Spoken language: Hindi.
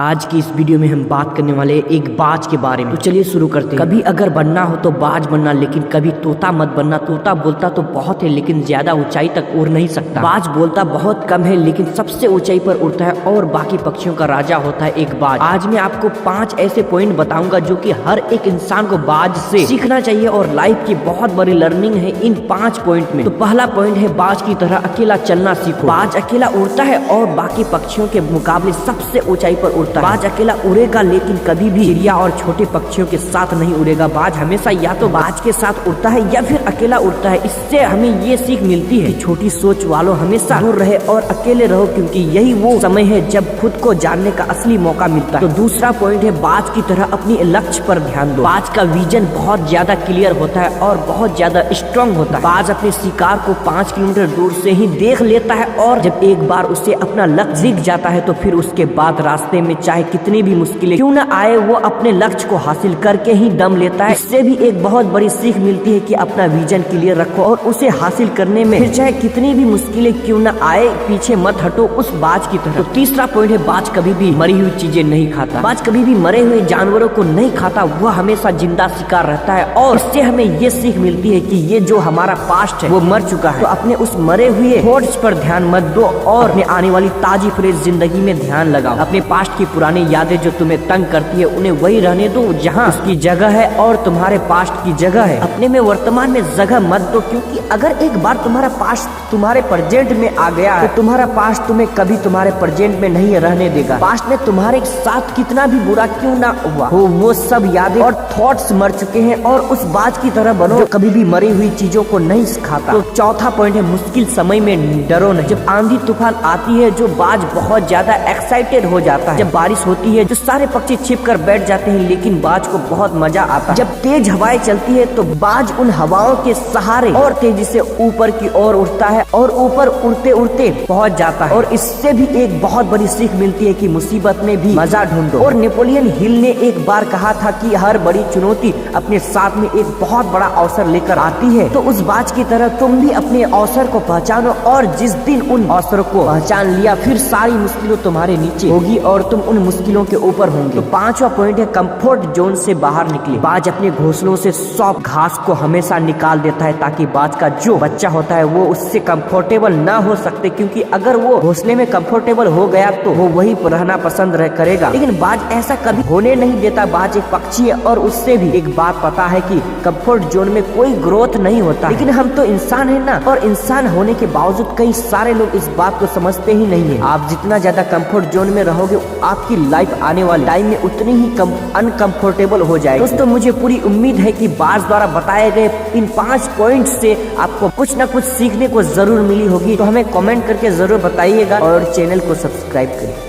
आज की इस वीडियो में हम बात करने वाले हैं एक बाज के बारे में। तो चलिए शुरू करते हैं। कभी अगर बनना हो तो बाज बनना, लेकिन कभी तोता मत बनना। तोता बोलता तो बहुत है लेकिन ज्यादा ऊंचाई तक उड़ नहीं सकता। बाज बोलता बहुत कम है लेकिन सबसे ऊंचाई पर उड़ता है और बाकी पक्षियों का राजा होता है एक बाज। आज मैं आपको 5 ऐसे पॉइंट बताऊंगा जो कि हर एक इंसान को बाज से सीखना चाहिए और लाइफ की बहुत बड़ी लर्निंग है इन 5 पॉइंट में। तो पहला पॉइंट है बाज की तरह अकेला चलना सीखो। बाज अकेला उड़ता है और बाकी पक्षियों के मुकाबले सबसे ऊंचाई पर उड़ता है। बाज अकेला उड़ेगा लेकिन कभी भी चिड़िया और छोटे पक्षियों के साथ नहीं उड़ेगा। बाज हमेशा या तो बाज के साथ उड़ता है या फिर अकेला उड़ता है। इससे हमें ये सीख मिलती है कि छोटी सोच वालों हमेशा दूर रहे और अकेले रहो, क्योंकि यही वो समय है जब खुद को जानने का असली मौका मिलता है। तो दूसरा पॉइंट है बाज की तरह अपनी लक्ष्य पर ध्यान दो। बाज का विजन बहुत ज्यादा क्लियर होता है और बहुत ज्यादा स्ट्रांग होता है। बाज अपने शिकार को 5 किलोमीटर दूर से ही देख लेता है और जब एक बार उसे अपना लक्ष्य दिख जाता है तो फिर उसके बाद रास्ते में चाहे कितनी भी मुश्किलें क्यों न आए, वो अपने लक्ष्य को हासिल करके ही दम लेता है। इससे भी एक बहुत बड़ी सीख मिलती है कि अपना विजन क्लियर रखो और उसे हासिल करने में फिर चाहे कितनी भी मुश्किलें क्यों न आए, पीछे मत हटो उस बाज की तरह। तो तीसरा पॉइंट है बाज कभी भी मरी हुई चीजें नहीं खाता। बाज कभी भी मरे हुए जानवरों को नहीं खाता, वह हमेशा जिंदा शिकार रहता है और इससे हमें ये सीख मिलती है कि ये जो हमारा पास्ट है वो मर चुका है, तो अपने उस मरे हुए थॉट्स पर ध्यान मत दो और अपने आने वाली ताजी फ्रेश जिंदगी में ध्यान लगाओ। अपने पास्ट की पुरानी यादें जो तुम्हें तंग करती है उन्हें वही रहने दो जहाँ उसकी जगह है और तुम्हारे पास्ट की जगह है। अपने में वर्तमान में जगह मत दो, क्योंकि अगर एक बार तुम्हारा पास्ट तुम्हारे प्रेजेंट में आ गया है तो तुम्हारा पास्ट तुम्हें कभी तुम्हारे प्रेजेंट में नहीं रहने देगा। पास्ट में तुम्हारे साथ कितना भी बुरा क्यों ना हुआ हो, वो सब यादें और थॉट्स मर चुके हैं और उस बाज की तरह बनो जो कभी भी मरी हुई चीजों को नहीं सिखाता। तो चौथा पॉइंट है मुश्किल समय में डरो नहीं। जब आंधी तूफान आती है जो बाज बहुत ज्यादा एक्साइटेड हो जाता है। जब बारिश होती है तो सारे पक्षी छिप कर बैठ जाते हैं, लेकिन बाज को बहुत मजा आता है। जब तेज हवाएं चलती है तो बाज उन हवाओं के सहारे और तेजी से ऊपर की ओर उड़ता है और ऊपर उड़ते उड़ते पहुंच जाता है। और इससे भी एक बहुत बड़ी सीख मिलती है कि मुसीबत में भी मजा ढूंढो। और नेपोलियन हिल ने एक बार कहा था कि हर बड़ी चुनौती अपने साथ में एक बहुत बड़ा अवसर लेकर आती है। तो उस बाज की तरह तुम भी अपने अवसर को पहचानो और जिस दिन उन अवसरों को पहचान लिया फिर सारी मुश्किलों तुम्हारे नीचे होगी और तुम उन मुश्किलों के ऊपर होंगे। तो 5वां पॉइंट है कंफर्ट जोन से बाहर निकले। बाज अपने घोंसलों से सॉफ्ट घास को हमेशा निकाल देता है ताकि बाज का जो बच्चा होता है वो उससे कंफर्टेबल ना हो सकते, क्योंकि अगर वो घोंसले में कंफर्टेबल हो गया तो वो वही रहना पसंद करेगा। लेकिन बाज ऐसा कभी होने नहीं देता। बाज एक पक्षी है और उससे भी एक बात पता है कि कंफर्ट जोन में कोई ग्रोथ नहीं होता। लेकिन हम तो इंसान है ना, और इंसान होने के बावजूद कई सारे लोग इस बात को समझते ही नहीं है। आप जितना ज्यादा कंफर्ट जोन में रहोगे आपकी लाइफ आने वाले टाइम में उतनी ही अनकंफर्टेबल हो जाएगी। दोस्तों मुझे पूरी उम्मीद है कि बाज द्वारा बताए गए इन 5 पॉइंट से आपको कुछ न कुछ सीखने को जरूर मिली होगी। तो हमें कमेंट करके जरूर बताइएगा और चैनल को सब्सक्राइब करें।